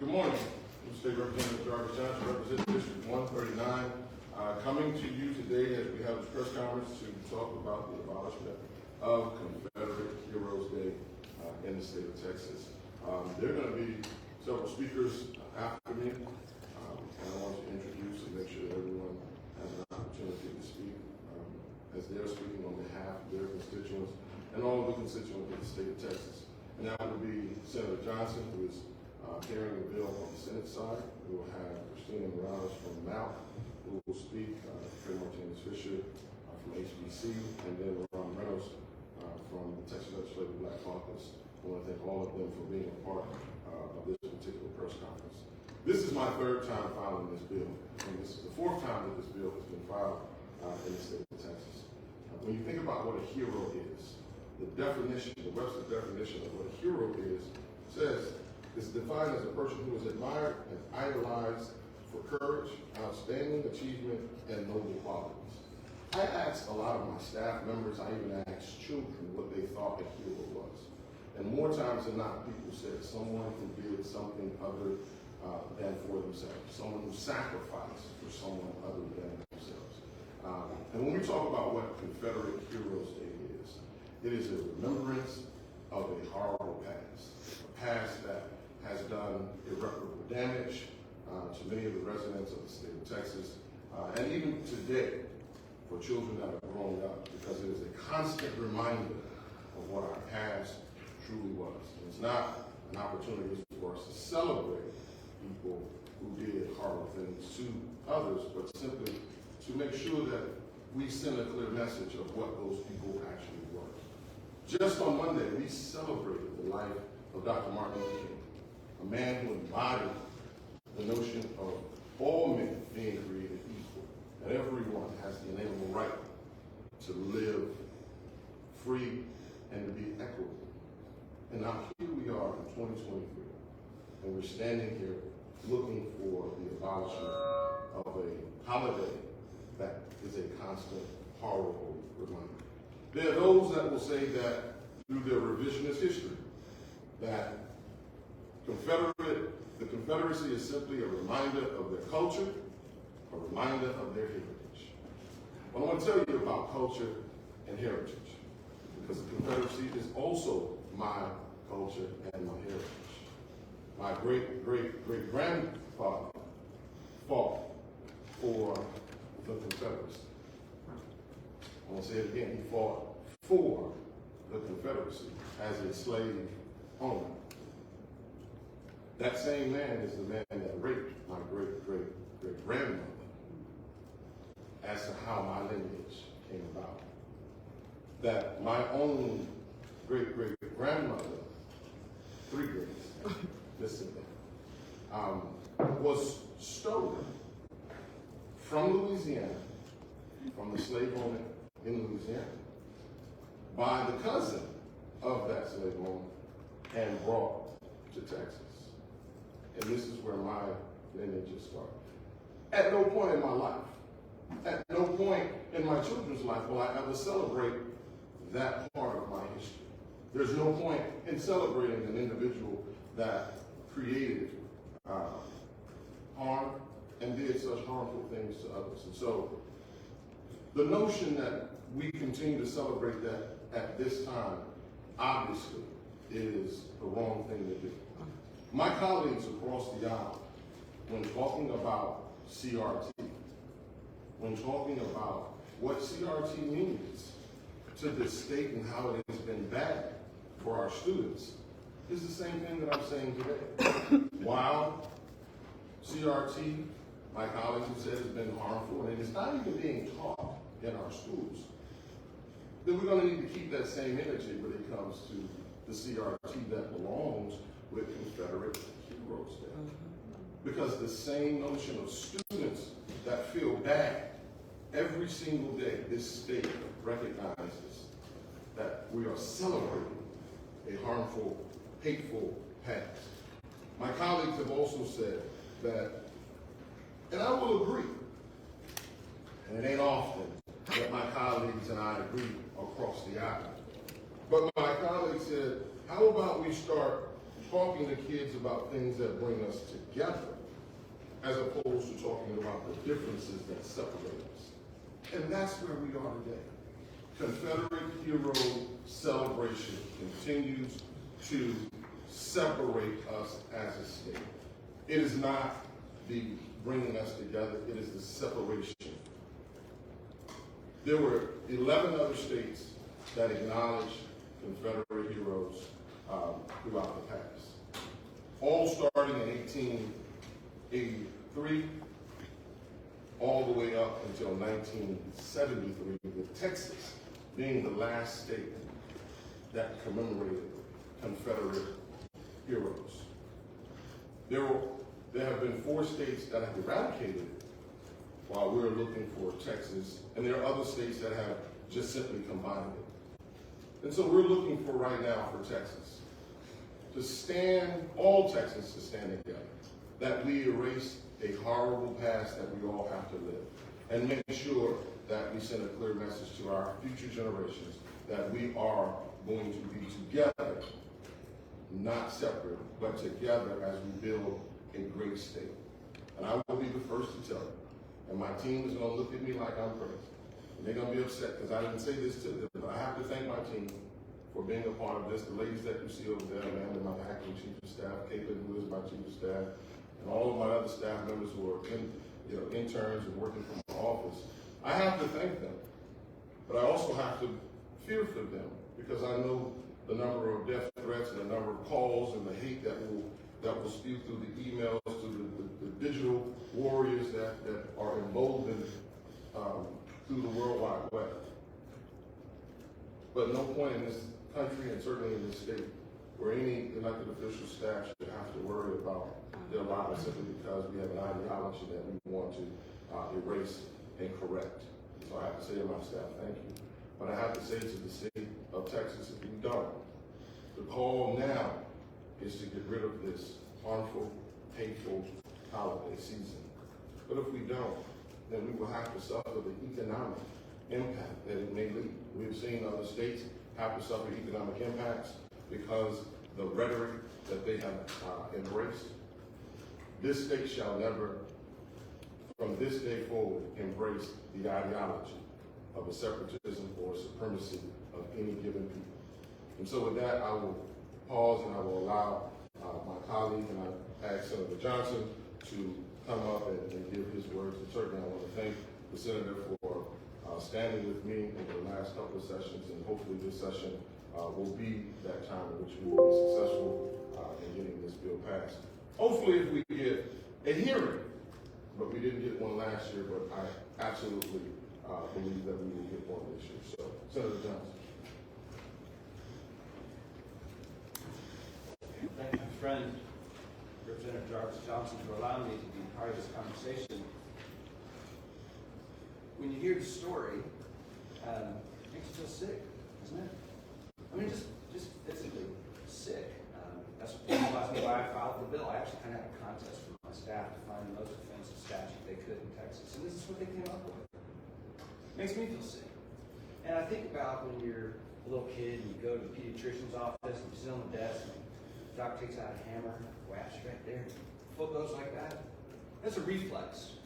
Good morning. I'm State Representative Jarvis Johnson, representing District 139, coming to you today as we have this press conference to talk about the abolishment of Confederate Heroes Day in the state of Texas. There are going to be several speakers after me, and I want to introduce and make sure that everyone has an opportunity to speak as they're speaking on behalf of their constituents and all of the constituents of the state of Texas. And that would be Senator Johnson, who is carrying the bill on the Senate side. We will have Christina Morales from Mount, who will speak, Trey Martinez-Fisher from HBC, and then Ron Reynolds from the Texas Legislative Black Caucus. I want to thank all of them for being a part of this particular press conference. This is my third time filing this bill, and this is the fourth time that this bill has been filed in the state of Texas. When you think about what a hero is, the definition, the Webster definition of what a hero is, says is defined as a person who is admired and idolized for courage, outstanding achievement, and noble qualities. I asked a lot of my staff members, I even asked children what they thought a hero was. And more times than not, people said someone who did something other than for themselves, someone who sacrificed for someone other than themselves. And when we talk about what Confederate Heroes Day is, it is a remembrance of a horrible past, a past that has done irreparable damage to many of the residents of the state of Texas, and even today for children that are growing up, because it is a constant reminder of what our past truly was. And it's not an opportunity for us to celebrate people who did horrible things to others, but simply to make sure that we send a clear message of what those people actually were. Just on Monday, we celebrated the life of Dr. Martin Luther King, a man who embodied the notion of all men being created equal, that everyone has the inalienable right to live free and to be equitable. And now here we are in 2023, and we're standing here looking for the abolishment of a holiday that is a constant, horrible reminder. There are those that will say that through their revisionist history, that the Confederacy is simply a reminder of their culture, a reminder of their heritage. But I want to tell you about culture and heritage, because the Confederacy is also my culture and my heritage. My great-great-great-grandfather fought for the Confederacy. I want to say it again, he fought for the Confederacy as a slave owner. That same man is the man that raped my great-great-great-grandmother. As to how my lineage came about. That my own great-great-grandmother, three greats, listen, was stolen from Louisiana, from the slave owner in Louisiana, by the cousin of that slave owner and brought to Texas. And this is where my lineage started. At no point in my life, at no point in my children's life will I ever celebrate that part of my history. There's no point in celebrating an individual that created harm and did such harmful things to others. And so the notion that we continue to celebrate that at this time, obviously, is the wrong thing to do. My colleagues across the aisle, when talking about CRT, when talking about what CRT means to this state and how it has been bad for our students, is the same thing that I'm saying today. While CRT, my colleagues have said, has been harmful, and it's not even being taught in our schools, then we're going to need to keep that same energy when it comes to the CRT that belongs with Confederate Heroes Day. Because the same notion of students that feel bad every single day, this state recognizes that we are celebrating a harmful, hateful past. My colleagues have also said that, and I will agree, and it ain't often that my colleagues and I agree across the aisle, but my colleague said, how about we start talking to kids about things that bring us together, as opposed to talking about the differences that separate us. And that's where we are today. Confederate Hero celebration continues to separate us as a state. It is not the bringing us together, it is the separation. There were 11 other states that acknowledged Confederate heroes throughout the past. All starting in 1883, all the way up until 1973, with Texas being the last state that commemorated Confederate heroes. There have been 4 states that have eradicated it, while we're looking for Texas, and there are other states that have just simply combined it. And so we're looking for right now for Texas to stand, all Texans to stand together, that we erase a horrible past that we all have to live, and make sure that we send a clear message to our future generations that we are going to be together, not separate, but together as we build a great state. And I will be the first to tell you, and my team is going to look at me like I'm crazy. And they're going to be upset because I didn't say this to them, but I have to thank my team for being a part of this. The ladies that you see over there, Amanda, my acting chief of staff, Caitlin, who is my chief of staff, and all of my other staff members who are interns and working from my office. I have to thank them, but I also have to fear for them because I know the number of death threats and the number of calls and the hate that will spew through the emails, to the digital warriors that are emboldened through the World Wide Web. But no point in this country, and certainly in this state, where any elected official staff should have to worry about their lives simply because we have an ideology that we want to erase and correct. So I have to say to my staff, thank you. But I have to say to the state of Texas, if we don't, the call now is to get rid of this harmful, hateful holiday season. But if we don't, then we will have to suffer the economic impact that it may lead. We've seen other states have to suffer economic impacts because the rhetoric that they have embraced. This state shall never, from this day forward, embrace the ideology of a separatism or supremacy of any given people. And so with that, I will pause and I will allow my colleague, and I ask Senator Johnson to come up and give his words. And certainly I want to thank the Senator for standing with me in the last couple of sessions, and hopefully this session will be that time in which we will be successful in getting this bill passed. Hopefully if we get a hearing, but we didn't get one last year, but I absolutely believe that we will get one this year. So, Senator Johnson. Thank you, my friend, Representative Jarvis Johnson, for allowing me to be part of this conversation. When you hear the story, it makes you feel sick, doesn't it? I mean, just physically sick. That's why I filed the bill. I actually kind of had a contest with my staff to find the most offensive statute they could in Texas, and this is what they came up with. It makes me feel sick. And I think about when you're a little kid and you go to the pediatrician's office and you sit on the desk and the doctor takes out a hammer, whaps you right there, foot goes like that. That's a reflex.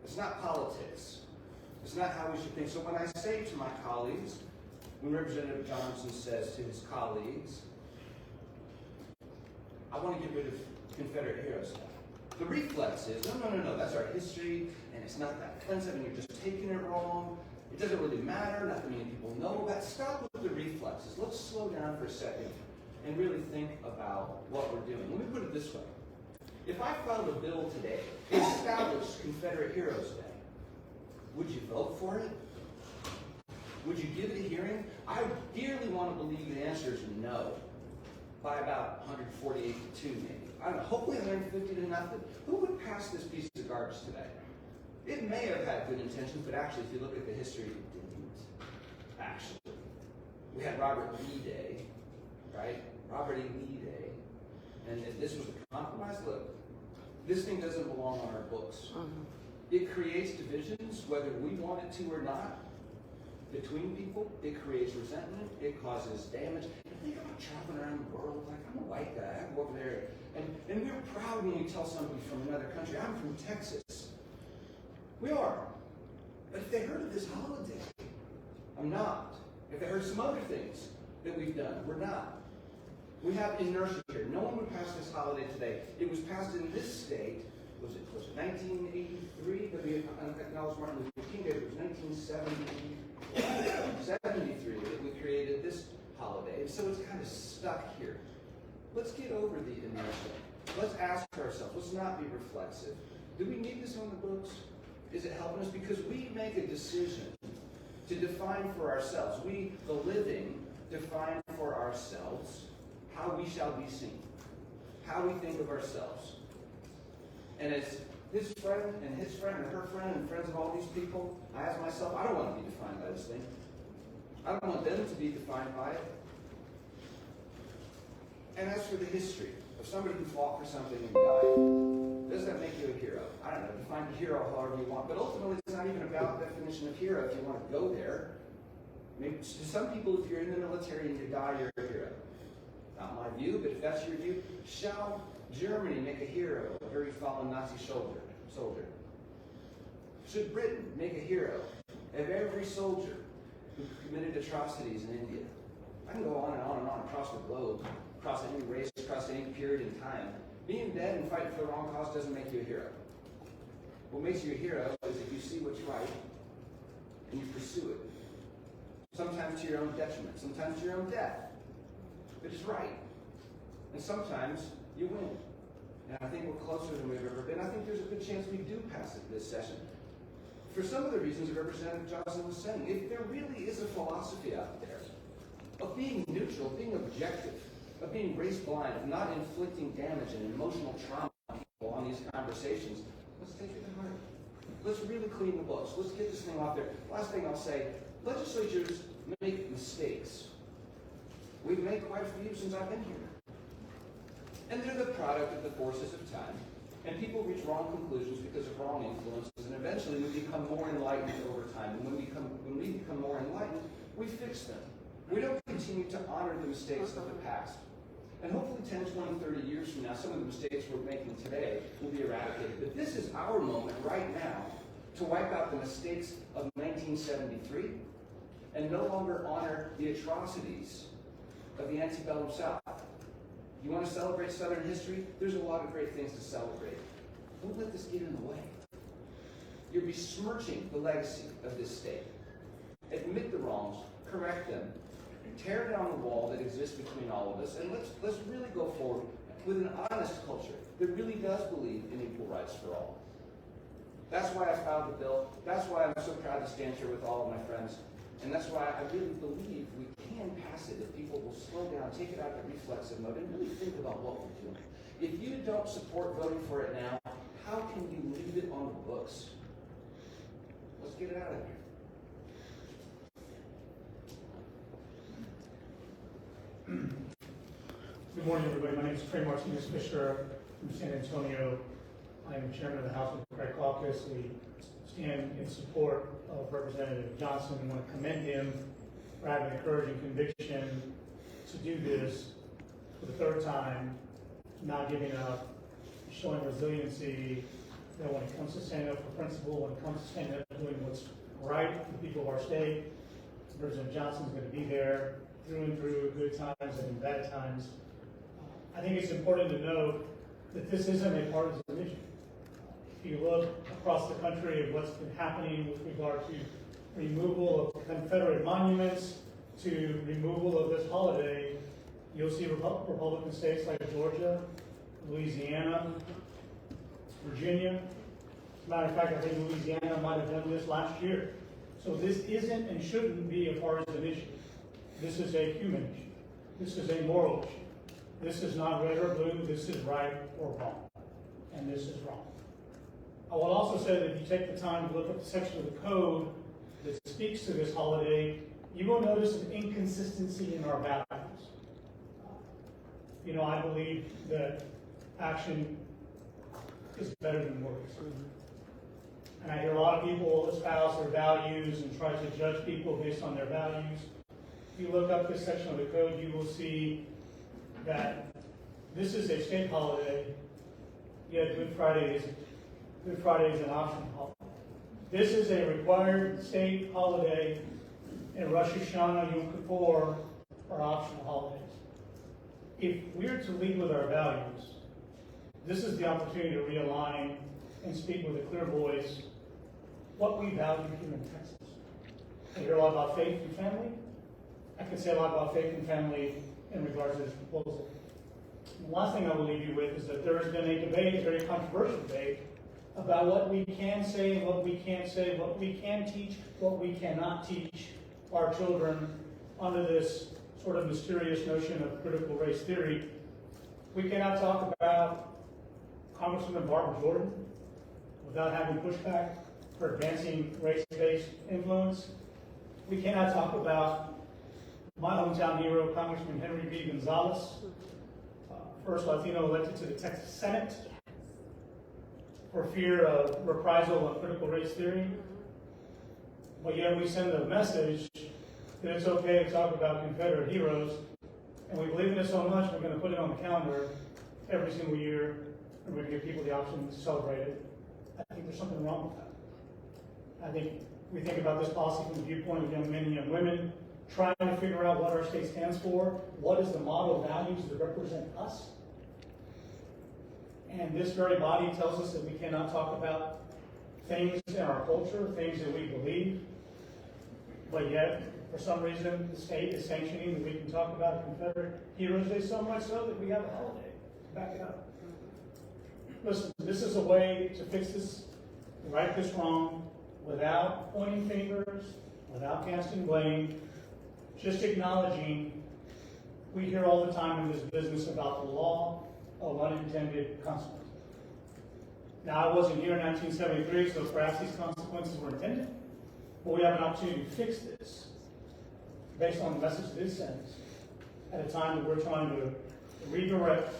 It's not politics. It's not how we should think. So when I say to my colleagues, when Representative Johnson says to his colleagues, I want to get rid of Confederate hero stuff, the reflex is, no, that's our history, and it's not that offensive, and you're just taking it wrong. It doesn't really matter, not that many people know about. Stop with the reflexes. Let's slow down for a second and really think about what we're doing. Let me put it this way. If I filed a bill today, established Confederate Heroes Day, would you vote for it? Would you give it a hearing? I dearly want to believe the answer is no, by about 148 to 2 maybe. I don't know, hopefully 150 to nothing. Who would pass this piece of garbage today? It may have had good intentions, but actually, if you look at the history, it didn't. Actually. We had Robert Lee Day, right? Robert E. Lee Day. And this was a compromise. Look, this thing doesn't belong on our books. It creates divisions, whether we want it to or not, between people. It creates resentment. It causes damage. think about traveling around the world. Like, I'm a white guy. I go over there. And we're proud when we tell somebody from another country, I'm from Texas. We are. But if they heard of this holiday, I'm not. If they heard some other things that we've done, we're not. We have inertia here. No one would pass this holiday today. It was passed in this state, was it 1983 that we acknowledged Martin Luther King Day? It was 1973 that we created this holiday. And so it's kind of stuck here. Let's get over the inertia. Let's ask ourselves, let's not be reflexive. Do we need this on the books? Is it helping us? Because we make a decision to define for ourselves. We, the living, define for ourselves how we shall be seen, how we think of ourselves. And as his friend and his friend and her friend and friends of all these people, I ask myself, I don't want to be defined by this thing. I don't want them to be defined by it. And as for the history of somebody who fought for something and died, does that make you a hero? I don't know, define a hero however you want, but ultimately it's not even about the definition of hero if you want to go there. Maybe to some people, if you're in the military and you die, you're a hero. Not my view, but if that's your view, shall Germany make a hero of every fallen Nazi soldier? Should Britain make a hero of every soldier who committed atrocities in India? I can go on and on and on across the globe, across any race, across any period in time. Being dead and fighting for the wrong cause doesn't make you a hero. What makes you a hero is if you see what's right and you pursue it. Sometimes to your own detriment, sometimes to your own death. But it's right. And sometimes you win. And I think we're closer than we've ever been. I think there's a good chance we do pass it this session. For some of the reasons that Representative Johnson was saying, if there really is a philosophy out there of being neutral, of being objective, of being race blind, of not inflicting damage and emotional trauma on people on these conversations, let's take it to heart. Let's really clean the books. Let's get this thing off there. Last thing I'll say, legislatures make mistakes. We've made quite a few since I've been here. And they're the product of the forces of time. And people reach wrong conclusions because of wrong influences. And eventually we become more enlightened over time. And when we become more enlightened, we fix them. We don't continue to honor the mistakes of the past. And hopefully 10, 20, 30 years from now, some of the mistakes we're making today will be eradicated. But this is our moment right now to wipe out the mistakes of 1973 and no longer honor the atrocities of the antebellum South. You want to celebrate Southern history? There's a lot of great things to celebrate. Don't let this get in the way. You're besmirching the legacy of this state. Admit the wrongs, correct them, tear down the wall that exists between all of us, and let's really go forward with an honest culture that really does believe in equal rights for all. That's why I filed the bill. That's why I'm so proud to stand here with all of my friends. And that's why I really believe we can pass it if people will slow down, take it out of the reflexive mode, and really think about what we're doing. If you don't support voting for it now, how can you leave it on the books? Let's get it out of here. Good morning, everybody. My name is Trey Martinez-Fisher from San Antonio. I am chairman of the House Democratic Caucus. We stand in support of Representative Johnson. I want to commend him for having the courage and conviction to do this for the third time, not giving up, showing resiliency, that when it comes to standing up for principle, when it comes to standing up doing what's right for the people of our state, President Johnson's going to be there through and through, good times and bad times. I think it's important to note that this isn't a partisan issue. If you look across the country at what's been happening with regard to removal of Confederate monuments to removal of this holiday, you'll see Republican states like Georgia, Louisiana, Virginia. As a matter of fact, I think Louisiana might have done this last year. So this isn't and shouldn't be a partisan issue. This is a human issue. This is a moral issue. This is not red or blue. This is right or wrong. And this is wrong. I will also say that if you take the time to look at the section of the code that speaks to this holiday, you will notice an inconsistency in our values. I believe that action is better than words. And I hear a lot of people espouse their values and try to judge people based on their values. you look up this section of the code, you will see that this is a state holiday, yet Good Friday is an optional holiday. This is a required state holiday, and Rosh Hashanah, Yom Kippur are optional holidays. If we're to lead with our values, this is the opportunity to realign and speak with a clear voice what we value here in Texas. I hear a lot about faith and family. I can say a lot about faith and family in regards to this proposal. And the last thing I will leave you with is that there has been a debate, a very controversial debate, about what we can say and what we can't say, what we can teach, what we cannot teach our children under this sort of mysterious notion of critical race theory. We cannot talk about Congresswoman Barbara Jordan without having pushback for advancing race-based influence. We cannot talk about my hometown hero, Congressman Henry B. Gonzalez, first Latino elected to the Texas Senate, for fear of reprisal on critical race theory. But yet we send a message that it's okay to talk about Confederate heroes, and we believe in it so much we're going to put it on the calendar every single year, and we're going to give people the option to celebrate it. I think there's something wrong with that. I think we think about this policy from the viewpoint of young men and young women trying to figure out what our state stands for, what is the model values that represent us. And this very body tells us that we cannot talk about things in our culture, things that we believe, but yet, for some reason, the state is sanctioning that we can talk about Confederate Heroes Day, so much so that we have a holiday to back it up. Listen, this is a way to fix this, right this wrong, without pointing fingers, without casting blame, just acknowledging we hear all the time in this business about the law of unintended consequences. Now, I wasn't here in 1973, so perhaps these consequences were intended, but we have an opportunity to fix this based on the message this sends at a time that we're trying to redirect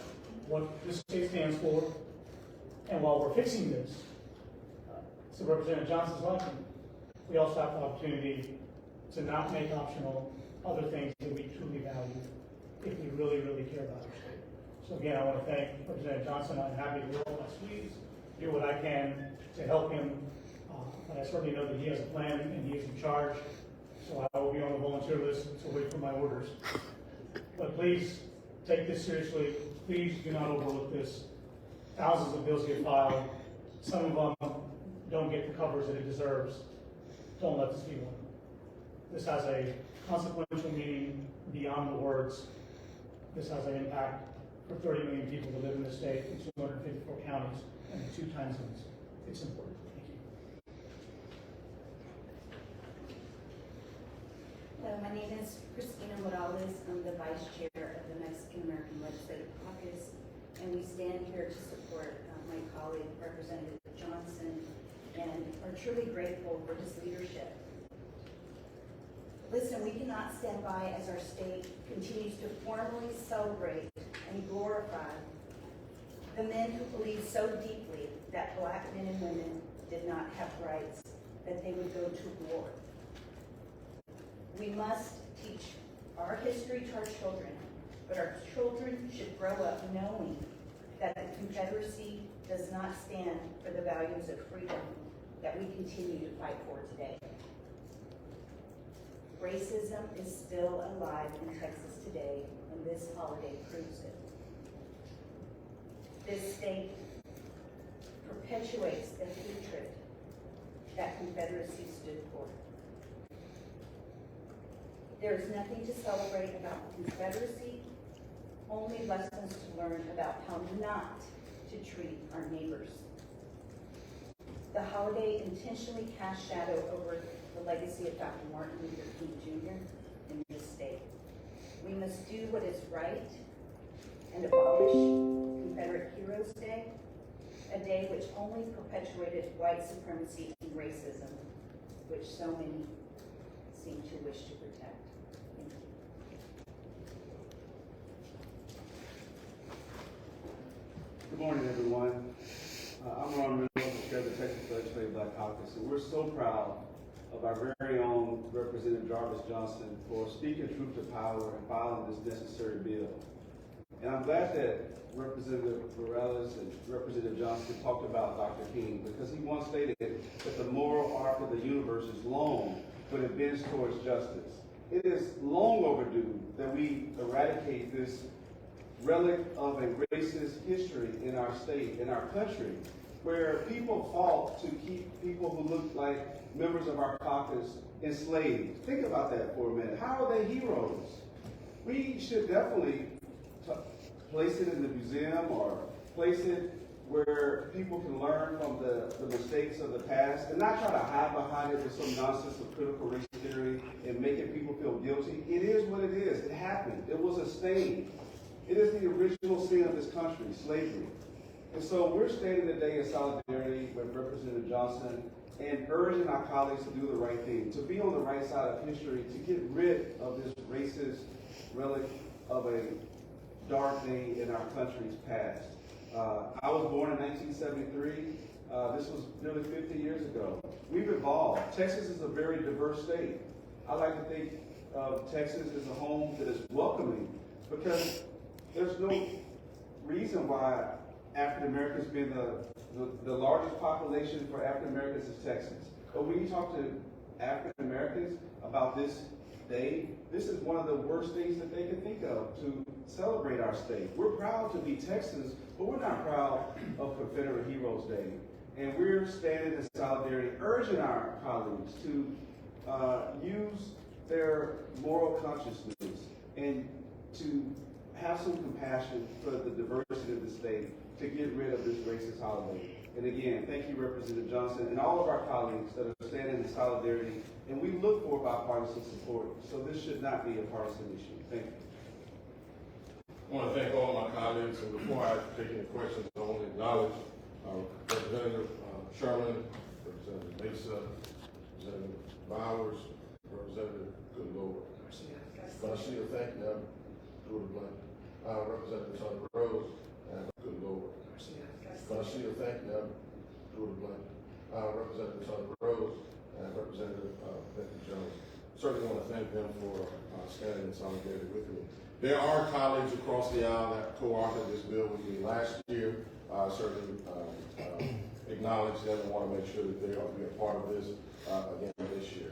what this state stands for. And while we're fixing this, to Representative Johnson's liking, we also have the opportunity to not make optional other things that we truly value if we really, really care about our state. So again, I want to thank Representative Johnson. I'm happy to roll my sleeves, do what I can to help him. But I certainly know that he has a plan and he is in charge. So I will be on the volunteer list to wait for my orders. But please take this seriously. Please do not overlook this. Thousands of bills get filed. Some of them don't get the coverage that it deserves. Don't let this be one. This has a consequential meaning beyond the words. This has an impact for 30 million people who live in the state in 254 counties and 2 time zones. It's important. Thank you. Hello, my name is Christina Morales. I'm the Vice Chair of the Mexican American Legislative Caucus, and we stand here to support my colleague, Representative Johnson, and are truly grateful for his leadership. Listen, we cannot stand by as our state continues to formally celebrate and glorify the men who believe so deeply that Black men and women did not have rights, that they would go to war. We must teach our history to our children, but our children should grow up knowing that the Confederacy does not stand for the values of freedom that we continue to fight for today. Racism is still alive in Texas today, and this holiday proves it. This state perpetuates the hatred that Confederacy stood for. There is nothing to celebrate about the Confederacy, only lessons to learn about how not to treat our neighbors. The holiday intentionally casts shadow over the legacy of Dr. Martin Luther King Jr. in this state. We must do what is right and abolish Confederate Heroes Day, a day which only perpetuated white supremacy and racism, which so many seem to wish to protect. Thank you. Good morning, everyone. I'm Ron Reynolds, Chair of the Texas Legislative Black Caucus, and we're so proud of our very own Representative Jarvis Johnson for speaking truth to power and filing this necessary bill. And I'm glad that Representative Morales and Representative Johnson talked about Dr. King, because he once stated that the moral arc of the universe is long, but it bends towards justice. It is long overdue that we eradicate this relic of a racist history in our state, in our country, where people fought to keep people who looked like members of our caucus enslaved. Think about that for a minute. How are they heroes? We should definitely place it in the museum or place it where people can learn from the mistakes of the past and not try to hide behind it with some nonsense of critical race theory and making people feel guilty. It is what it is. It happened. It was a stain. It is the original sin of this country, slavery. And so we're standing today in solidarity with Representative Johnson and urging our colleagues to do the right thing, to be on the right side of history, to get rid of this racist relic of a dark day in our country's past. I was born in 1973. This was nearly 50 years ago. We've evolved. Texas is a very diverse state. I like to think of Texas as a home that is welcoming, because there's no reason why African Americans being the largest population for African Americans is Texas. But when you talk to African Americans about this day, this is one of the worst things that they can think of to celebrate our state. We're proud to be Texans, but we're not proud of Confederate Heroes Day. And we're standing in solidarity, urging our colleagues to use their moral consciousness and to have some compassion for the diversity of the state to get rid of this racist holiday. And again, thank you, Representative Johnson, and all of our colleagues that are standing in solidarity. And we look for bipartisan support, so this should not be a partisan issue. Thank you. I want to thank all my colleagues, and before I take any questions, I want to acknowledge Representative Sherman, Representative Mesa, Representative Bowers, Representative Goodlord. Garcia, thank you, Drew Blunt. Representative Tony Rose, and Goodlord. Garcia, thank you, Drew Blunt. Representative Tony Rose, and Representative Becky Jones. Certainly want to thank them for standing in solidarity with me. There are colleagues across the aisle that co-authored this bill with me last year. Certainly acknowledge them and want to make sure that they are to be a part of this again this year.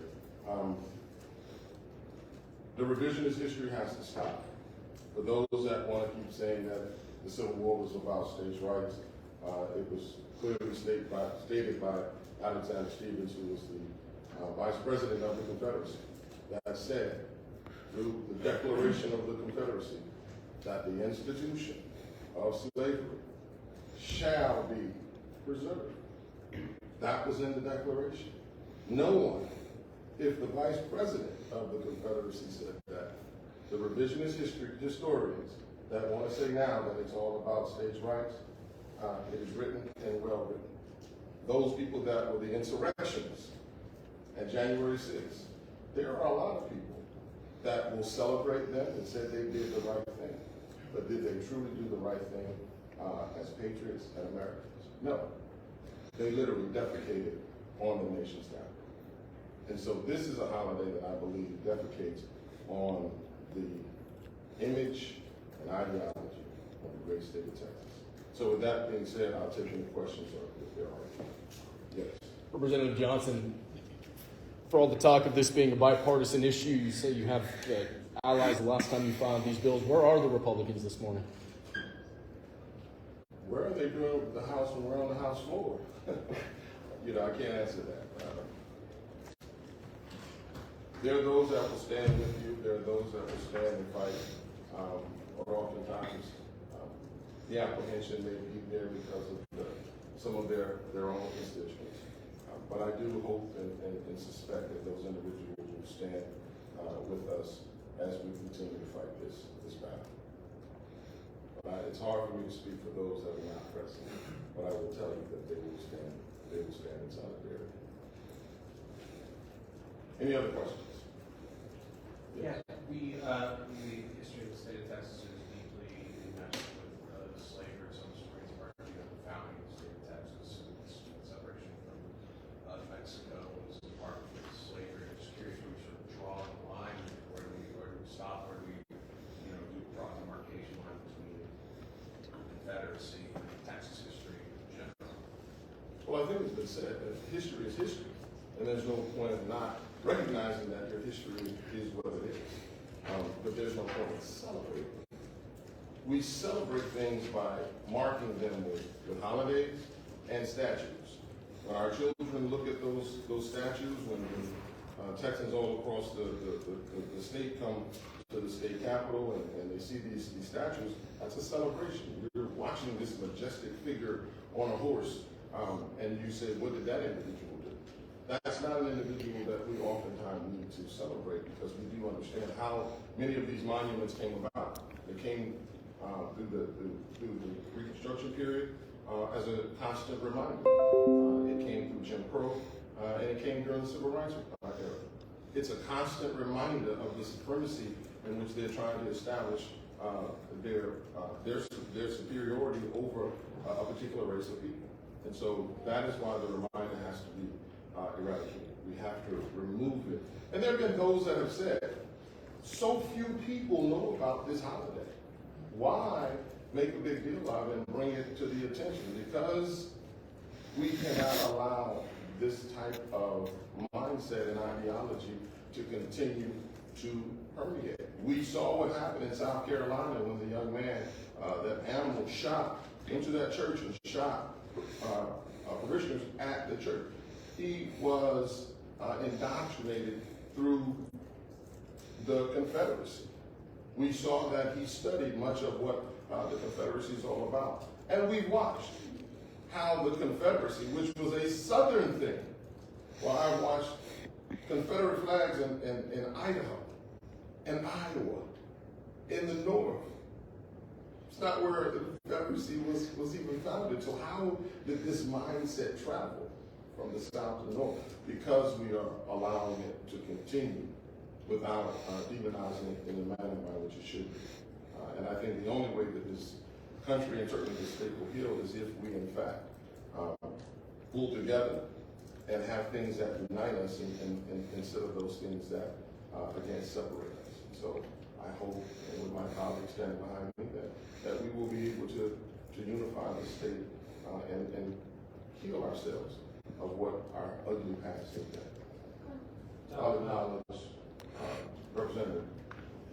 The revisionist history has to stop. For those that want to keep saying that the Civil War was about states' rights, it was clearly stated by Alexander Stephens, who was the vice president of the Confederacy, that said, through the Declaration of the Confederacy, that the institution of slavery shall be preserved. That was in the Declaration. No one, if the vice president of the Confederacy said that, the revisionist historians that want to say now that it's all about states' rights, it is written and well written. Those people that were the insurrectionists at January 6th, there are a lot of people that will celebrate them and say they did the right thing. But did they truly do the right thing as patriots and Americans? No. They literally defecated on the nation's capital. And so this is a holiday that I believe defecates on the image and ideology of the great state of Texas. So with that being said, I'll take any questions if there are. Yes. Representative Johnson, for all the talk of this being a bipartisan issue, you say you have allies the last time you filed these bills. Where are the Republicans this morning? Where are they doing with the House when we're on the House floor? I can't answer that. There are those that will stand with you. There are those that will stand and fight. Or oftentimes, the apprehension may be there because of some of their own constituents. But I do hope and suspect that those individuals will stand with us as we continue to fight this battle. But it's hard for me to speak for those that are not present, but I will tell you that they will stand in solidarity. Any other questions? Yes. The history of the state of Texas is deeply enmeshed with slavery. Some historians argue that the founding of the state of Texas and its separation from Mexico was a part of slavery. Well, I think it's been said that history is history, and there's no point of not recognizing that your history is what it is. But there's no point in celebrating. We celebrate things by marking them with holidays and statues. When our children look at those statues, when Texans all across the state come to the state capitol and they see these statues, that's a celebration. You're watching this majestic figure on a horse, and you say, what did that individual do? That's not an individual that we oftentimes need to celebrate, because we do understand how many of these monuments came about. They came through the Reconstruction period as a constant reminder. It came through Jim Crow, and it came during the Civil Rights era. It's a constant reminder of the supremacy in which they're trying to establish their superiority over a particular race of people. And so that is why the reminder has to be eradicated. We have to remove it. And there have been those that have said, so few people know about this holiday. Why make a big deal out of it and bring it to the attention? Because we cannot allow this type of mindset and ideology to continue to permeate. We saw what happened in South Carolina when the young man, that animal shot into that church and shot parishioners at the church. He was indoctrinated through the Confederacy. We saw that he studied much of what the Confederacy is all about. And we watched how the Confederacy, which was a Southern thing, well, I watched Confederate flags in Idaho, and Iowa, in the North. It's not where the Confederacy was even founded. So how did this mindset travel from the South to the North? Because we are allowing it to continue without demonizing it in the manner by which it should be. And I think the only way that this country and certainly this state will heal is if we, in fact, pull together and have things that unite us instead of those things that, again, separate us. So I hope, and with my colleagues standing behind me, that we will be able to unify the state and heal ourselves of what our ugly past has been. I'll acknowledge Representative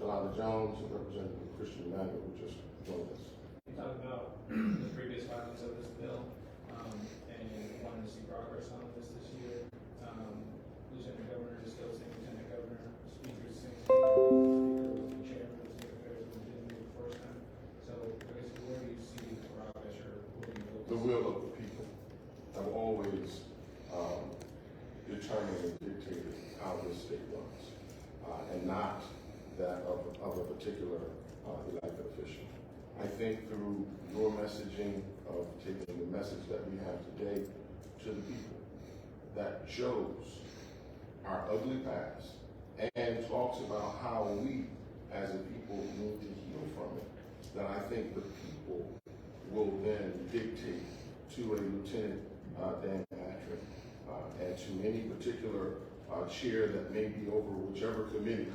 Yolanda Jones and Representative Christian Emmanuel, who just joined us. You talked about the previous filings of this bill, and wanting to see progress on this year. Lieutenant Governor is still saying Lieutenant Governor, Speaker is saying Speaker, the Chairman of the State Affairs didn't do it the first time. So I guess where do you see the progress, or where do you look? The will of the people have always determined and dictated how this state runs, and not that of a particular elected official. I think through your messaging of taking the message that we have today to the people that shows our ugly past and talks about how we as a people need to heal from it, that I think the people will then dictate to a Lieutenant Dan Patrick and to any particular chair that may be over whichever committee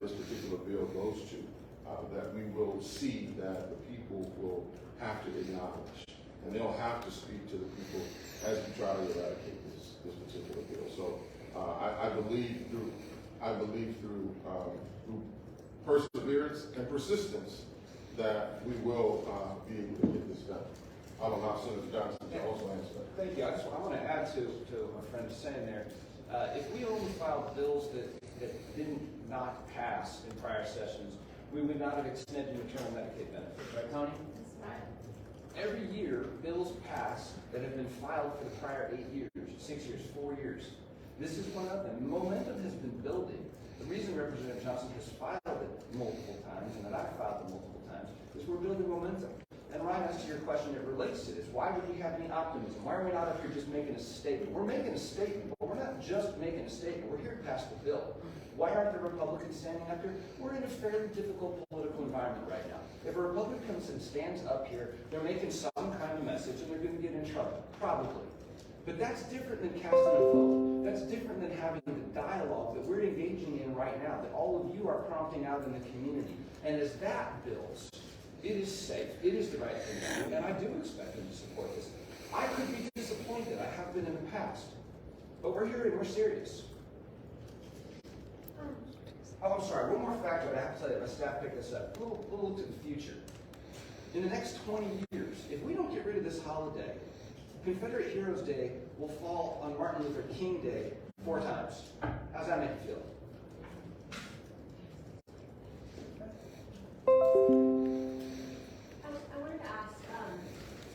this particular bill goes to, that we will see that the people will have to acknowledge, and they'll have to speak to the people as we try to eradicate this particular bill. So I believe through perseverance and persistence that we will be able to get this done. I'll allow Senator Johnson to also answer that. Thank you. I want to add to what my friend is saying there. If we only filed bills that did not pass in prior sessions, we would not have extended maternal Medicaid benefits, right, Tony? That's right. Every year, bills pass that have been filed for the prior 8 years, 6 years, 4 years. This is one of them. Momentum has been building. The reason Representative Johnson has filed it multiple times, and that I've filed it multiple times, is we're building momentum. And Ryan, as to your question, it relates to this. Why would we have any optimism? Why are we not up here just making a statement? We're making a statement, but we're not just making a statement. We're here to pass the bill. Why aren't the Republicans standing up here? We're in a fairly difficult political environment right now. If a Republican stands up here, they're making some kind of message and they're going to get in trouble. Probably. But that's different than casting a vote. That's different than having the dialogue that we're engaging in right now, that all of you are prompting out in the community. And as that builds, it is safe. It is the right thing to do, and I do expect them to support this. I could be disappointed. I past. But we're here and we're serious. Oh, I'm sorry, one more factor I have to tell you, my staff picked this up. We'll look to the future. In the next 20 years, if we don't get rid of this holiday, Confederate Heroes Day will fall on Martin Luther King Day 4 times. How's that make you feel? I wanted to ask,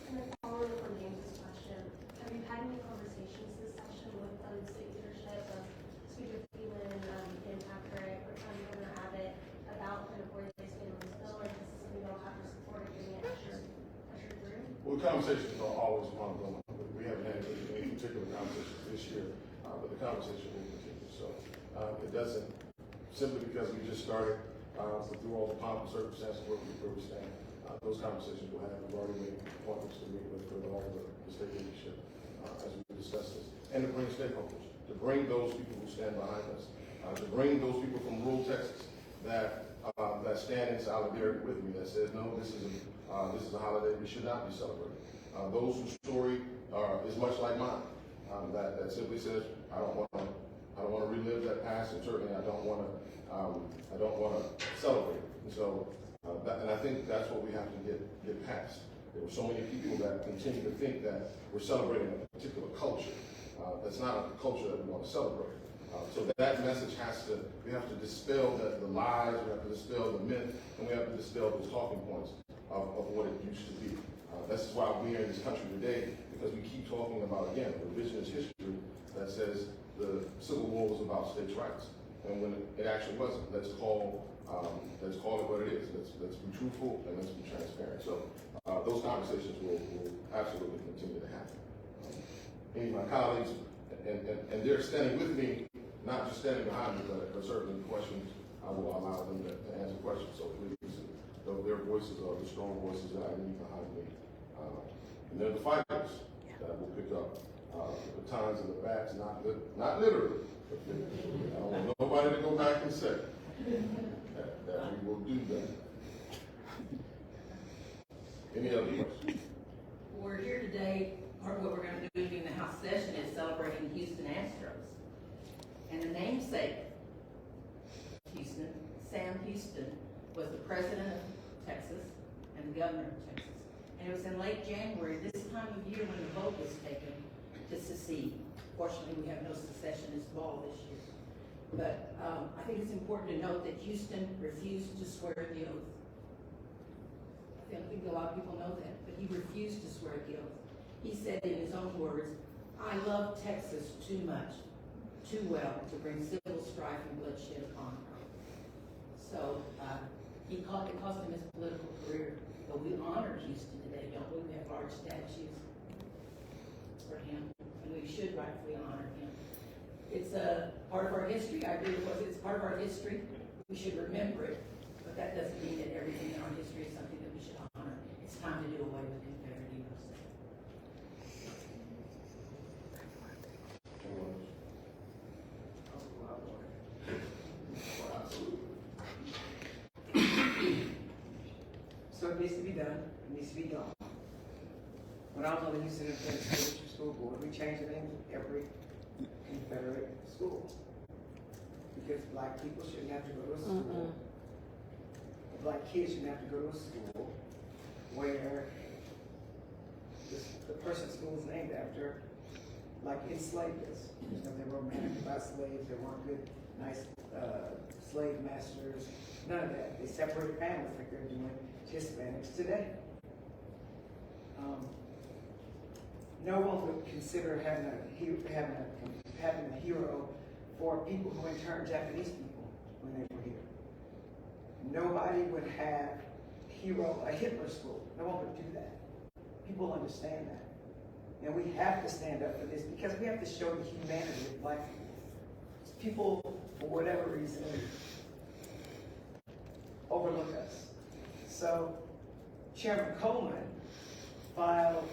and then following up on James's question, have you had any conversations this session with state leadership of Speaker Phelan, Confederate, or Governor Abbott about kind of where they stand on this bill, or is this something they'll have to support or getting it ushered through? Well, conversations are always ongoing. We haven't had any particular conversations this year, but the conversation will continue. So it doesn't, simply because we just started, through all the pomp and circumstances where we stand, those conversations will have. We've already made appointments to meet with all the state leadership as we discuss this, and to bring stakeholders, to bring those people who stand behind us, to bring those people from rural Texas that stand in solidarity with me, that says, no, this is a holiday we should not be celebrating. Those whose story is much like mine, that simply says, I don't want to relive that past, and certainly I don't want to celebrate it. And so, and I think that's what we have to get past. There were so many people that continue to think that we're celebrating a particular culture. That's not a culture that we want to celebrate. So that message we have to dispel the lies, we have to dispel the myth, and we have to dispel those talking points of what it used to be. This is why we're in this country today, because we keep talking about, again, revisionist history that says the Civil War was about states' rights, and when it actually wasn't. Let's call it what it is. Let's be truthful and let's be transparent. So those conversations will absolutely continue to happen. Any of my colleagues, and they're standing with me, not just standing behind me, but certainly questions, I will allow them to answer questions. So please, their voices are the strong voices that I need behind me. And they're the fighters that will pick up the batons and the bats, not literally. I don't want nobody to go back and say that we will do that. Any other questions? We're here today, part of what we're going to do during the House session is celebrating Houston Astros. And the namesake of Houston, Sam Houston, was the president of Texas and the governor of Texas. And it was in late January, this time of year, when the vote was taken to secede. Fortunately, we have no secessionist ball this year. But I think it's important to note that Houston refused to swear the oath. I don't think a lot of people know that, but he refused to swear the oath. He said in his own words, I love Texas too much, too well, to bring civil strife and bloodshed upon her. So it cost him his political career. But we honor Houston today, don't we? We have large statues for him, and we should rightfully honor him. It's a part of our history. I agree with what it's part of our history. We should remember it, but that doesn't mean that everything in our history is something that we should honor. It's time to do away with Confederate heroes. So it needs to be done. It needs to be done. When I was on the Houston Independent School Board, we changed the name of every Confederate school because black people shouldn't have to go to a school. Black kids shouldn't have to go to a school where the person's school is named after, like, enslaved us. There's nothing romantic about slaves. There weren't good, nice slave masters. None of that. They separated families like they're doing Hispanics today. No one would consider having a hero for people who interned Japanese people when they were here. Nobody would have a Hitler school. No one would do that. People understand that. And we have to stand up for this because we have to show the humanity of black people. People, for whatever reason, overlook us. So Chairman Coleman filed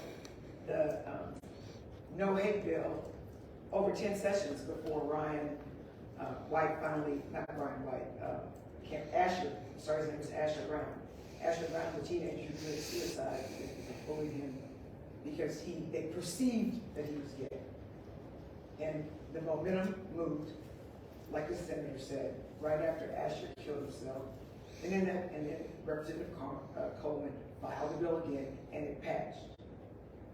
the no-hate bill over 10 sessions before Ryan White finally, not Ryan White, Asher, sorry, his name was Asher Brown. Asher Brown, the teenager who committed suicide because people bullied him because they perceived that he was gay. And the momentum moved, like the senator said, right after Asher killed himself. And then Representative Coleman filed the bill again, and it passed.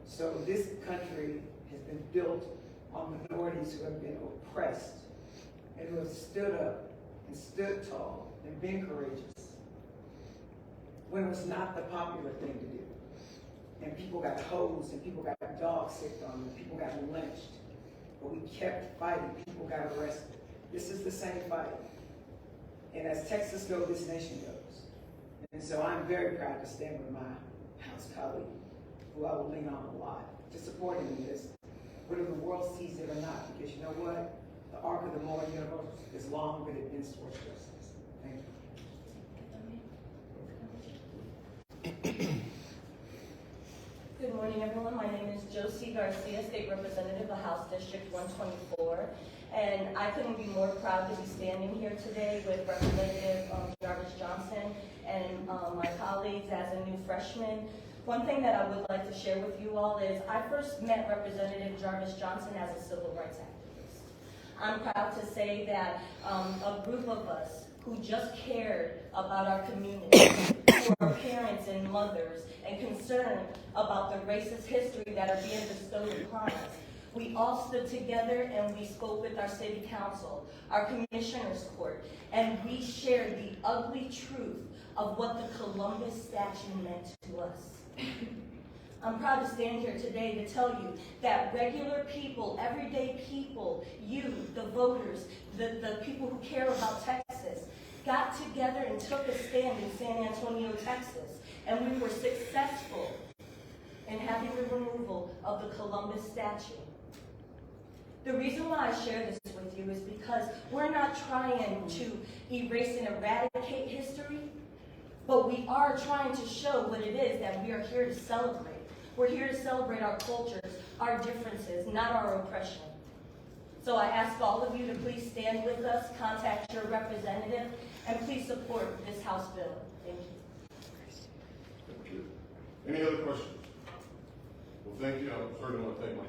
So this country has been built on minorities who have been oppressed and who have stood up and stood tall and been courageous when it was not the popular thing to do. And people got hosed, and people got dog sicked on them, and people got lynched. But we kept fighting. People got arrested. This is the same fight. And as Texas goes, this nation goes. And so I'm very proud to stand with my House colleague, who I will lean on a lot, to support him in this, whether the world sees it or not. Because you know what? The arc of the moral universe is long, but it bends towards justice. Thank you. Good morning, everyone. My name is Josie Garcia, State Representative of House District 124. And I couldn't be more proud to be standing here today with Representative Jarvis Johnson and my colleagues as a new freshman. One thing that I would like to share with you all is I first met Representative Jarvis Johnson as a civil rights activist. I'm proud to say that a group of us who just cared about our community, who are parents and mothers, and concerned about the racist history that are being bestowed upon us. We all stood together and we spoke with our city council, our commissioner's court, and we shared the ugly truth of what the Columbus statue meant to us. I'm proud to stand here today to tell you that regular people, everyday people, you, the voters, the people who care about Texas, got together and took a stand in San Antonio, Texas, and we were successful in having the removal of the Columbus statue. The reason why I share this with you is because we're not trying to erase and eradicate history, but we are trying to show what it is that we are here to celebrate. We're here to celebrate our cultures, our differences, not our oppression. So I ask all of you to please stand with us, contact your representative, and please support this House bill. Thank you. Thank you. Any other questions? Well, thank you. I certainly want to thank my